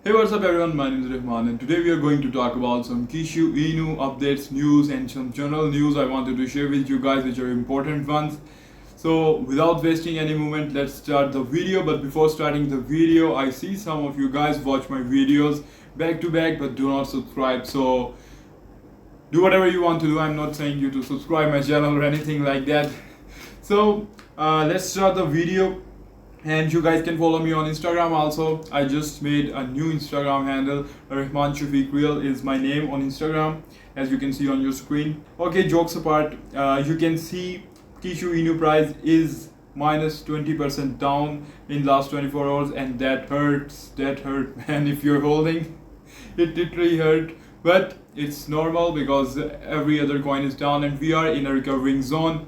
Hey, what's up everyone, my name is Rahman and today we are going to talk about some Kishu Inu updates, news and some general news I wanted to share with you guys which are important ones. So without wasting any moment, let's start the video. But before starting the video, I see some of you guys watch my videos back to back but do not subscribe. So do whatever you want to do. I'm not saying you to subscribe my channel or anything like that. So let's start the video. And you guys can follow me on Instagram also. I just made a new Instagram handle. Rahman Shafiq Real is my name on Instagram, as you can see on your screen. Okay, jokes apart, you can see Kishu Inu price is minus 20% down in last 24 hours, and that hurts. That hurt, man. If you're holding, it literally hurt. But it's normal because every other coin is down, and we are in a recovering zone.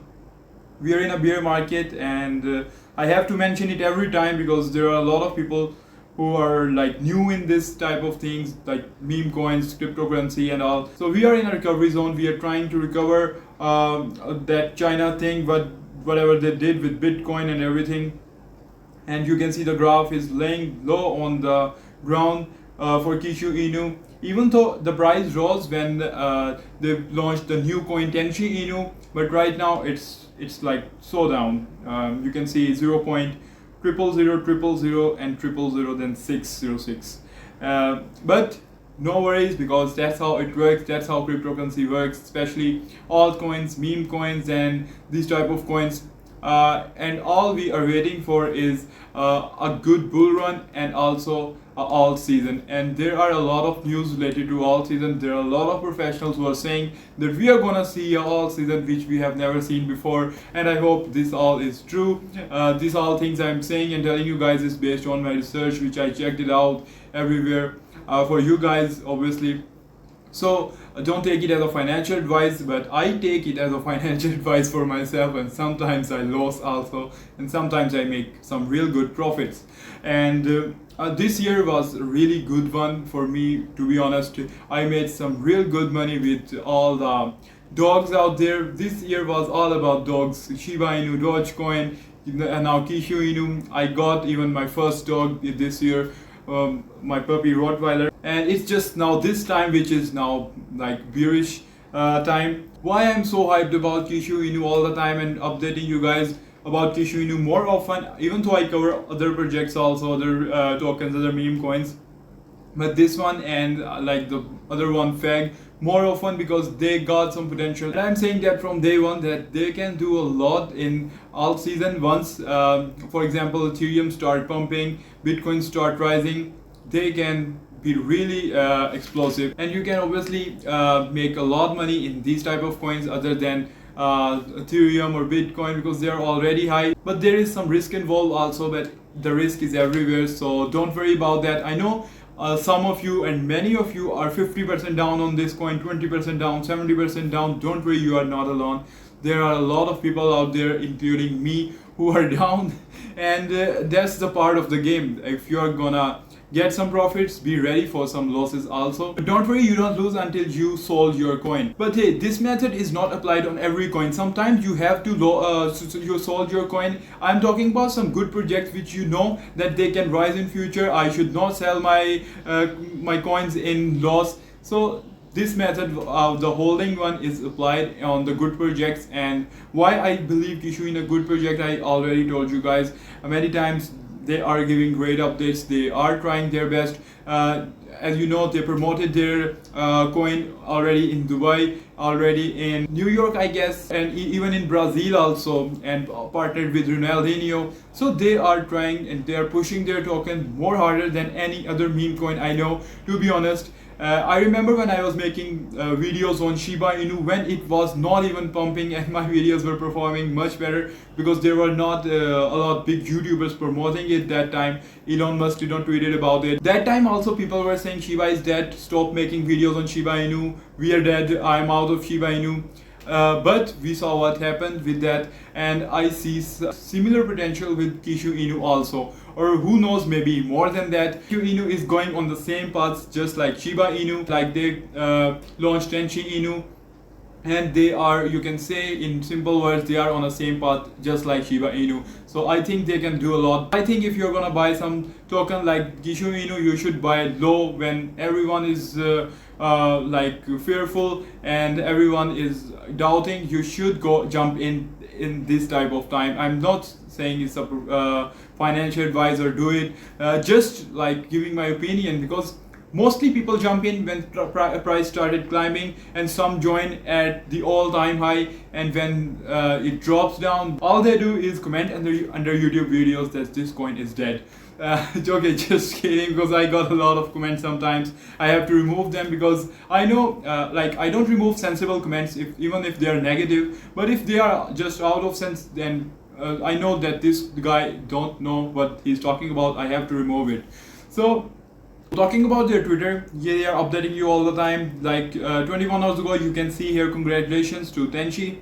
We are in a bear market, and I have to mention it every time because there are a lot of people who are like new in this type of things like meme coins, cryptocurrency and all. So we are in a recovery zone. We are trying to recover that China thing, but whatever they did with Bitcoin and everything. And you can see the graph is laying low on the ground for Kishu Inu. Even though the price rose when they launched the new coin Tenchi Inu, but right now it's like so down. You can see 0.0000000 and 000 then 606. But no worries, because that's how it works. That's how cryptocurrency works, especially altcoins, meme coins, and these type of coins. And all we are waiting for is a good bull run and also all season. And there are a lot of news related to all season. There are a lot of professionals who are saying that we are gonna see a all season which we have never seen before, and I hope this all is true. These all things I'm saying and telling you guys is based on my research, which I checked it out everywhere for you guys, obviously. So don't take it as a financial advice, but I take it as a financial advice for myself, and sometimes I lose also, and sometimes I make some real good profits. And this year was a really good one for me, to be honest. I made some real good money with all the dogs out there. This year was all about dogs. Shiba Inu, Dogecoin, and now Kishu Inu. I got even my first dog this year, my puppy Rottweiler, and it's just now this time which is now like bearish time. Why I'm so hyped about Kishu Inu all the time and updating you guys about Kishu Inu more often, even though I cover other projects also, other tokens, other meme coins, but this one and like the other one FAG more often because they got some potential. And I'm saying that from day one that they can do a lot in all season. Once for example Ethereum start pumping, Bitcoin start rising, they can be really explosive, and you can obviously make a lot of money in these type of coins other than Ethereum or Bitcoin, because they are already high. But there is some risk involved also, but the risk is everywhere, so don't worry about that. I know some of you and many of you are 50% down on this coin, 20% down, 70% down. Don't worry, you are not alone. There are a lot of people out there, including me, who are down, and that's the part of the game. If you are gonna get some profits, be ready for some losses also. But don't worry, you don't lose until you sold your coin. But hey, this method is not applied on every coin. Sometimes you have to you sold your coin. I'm talking about some good projects which you know that they can rise in future. I should not sell my my coins in loss. So this method, the holding one, is applied on the good projects. And why I believe Kishu in a good project, I already told you guys many times. They are giving great updates. They are trying their best. As you know, they promoted their coin already in Dubai, already in New York, I guess, and even in Brazil also, and partnered with Ronaldinho. So they are trying and they are pushing their token more harder than any other meme coin I know, to be honest. I remember when I was making videos on Shiba Inu when it was not even pumping, and my videos were performing much better because there were not a lot of big YouTubers promoting it that time. Elon Musk did not tweeted about it. That time also people were saying Shiba is dead, stop making videos on Shiba Inu, we are dead, I'm out of Shiba Inu. But we saw what happened with that, and I see similar potential with Kishu Inu also, or who knows, maybe more than that. Kishu Inu is going on the same path just like Shiba Inu, like they launched Tenchi Inu. and they are, you can say in simple words, they are on the same path just like Shiba Inu. So I think they can do a lot. I think if you're gonna buy some token like Kishu Inu, you should buy it low when everyone is like fearful and everyone is doubting. You should go jump in this type of time. I'm not saying it's a financial advice or do it, just like giving my opinion, because mostly people jump in when price started climbing, and some join at the all-time high, and when it drops down, all they do is comment under YouTube videos that this coin is dead. Okay, just kidding, because I got a lot of comments sometimes. I have to remove them because I know, like, I don't remove sensible comments even if they are negative, but if they are just out of sense, then I know that this guy don't know what he's talking about. I have to remove it. So talking about their Twitter, yeah, they are updating you all the time. Like 21 hours ago, you can see here, congratulations to Tenchi.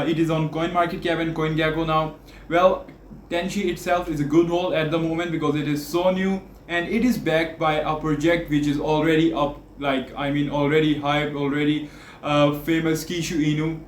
It is on CoinMarketCap and CoinGecko now. Well, Tenchi itself is a good hold at the moment because it is so new and it is backed by a project which is already up, like, I mean, already hyped, already famous, Kishu Inu.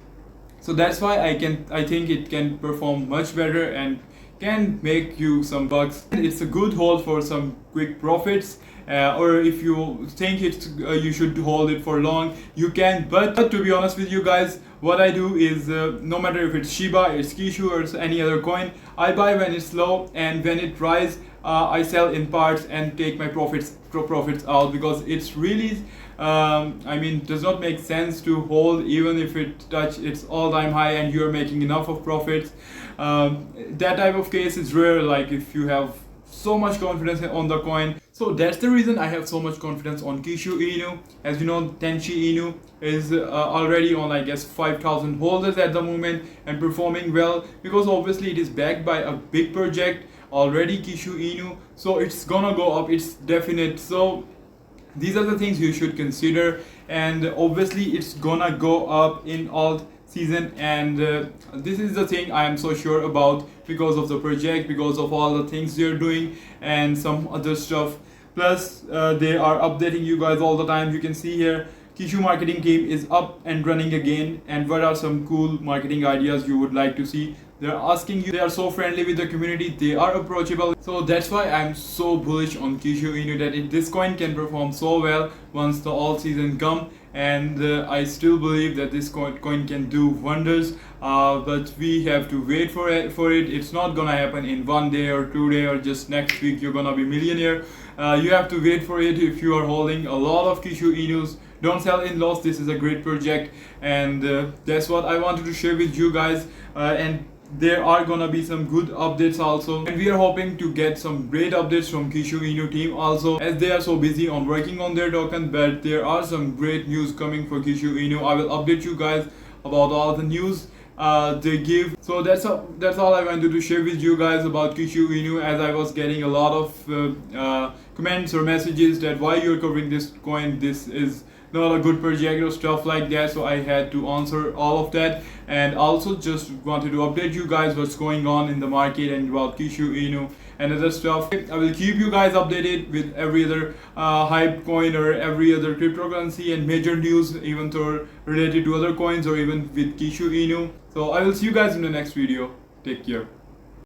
So that's why I think it can perform much better and can make you some bucks. It's a good hold for some quick profits, or if you think it's you should hold it for long, you can. But to be honest with you guys, what I do is no matter if it's Shiba, it's Kishu, or any other coin, I buy when it's low, and when it rises, I sell in parts and take my profits out, because it's really I mean, does not make sense to hold even if it touch its all-time high and you're making enough of profits. That type of case is rare, like if you have so much confidence on the coin. So that's the reason I have so much confidence on Kishu Inu. As you know, Tenchi Inu is already on, I guess, 5,000 holders at the moment and performing well, because obviously it is backed by a big project already, Kishu Inu. So it's gonna go up, it's definite. So these are the things you should consider, and obviously it's gonna go up in alt season, and this is the thing I am so sure about, because of the project, because of all the things they're doing and some other stuff. Plus they are updating you guys all the time. You can see here, Kishu marketing team is up and running again, and what are some cool marketing ideas you would like to see. They're asking you, they are so friendly with the community, they are approachable. So that's why I'm so bullish on Kishu Inu, that this coin can perform so well once the all season come, and I still believe that this coin can do wonders, but we have to wait for it. It's not gonna happen in 1 day or 2 days or just next week you're gonna be millionaire. You have to wait for it. If you are holding a lot of Kishu Inus, don't sell in loss. This is a great project, and that's what I wanted to share with you guys. And there are gonna be some good updates also, and we are hoping to get some great updates from Kishu Inu team also, as they are so busy on working on their token. But there are some great news coming for Kishu Inu. I will update you guys about all the news they give. So that's all I wanted to share with you guys about Kishu Inu, as I was getting a lot of comments or messages that why you're covering this coin, this is not a good project or stuff like that. So I had to answer all of that, and also just wanted to update you guys what's going on in the market and about Kishu Inu and other stuff. I will keep you guys updated with every other hype coin or every other cryptocurrency and major news, even though related to other coins or even with Kishu Inu. So I will see you guys in the next video. Take care.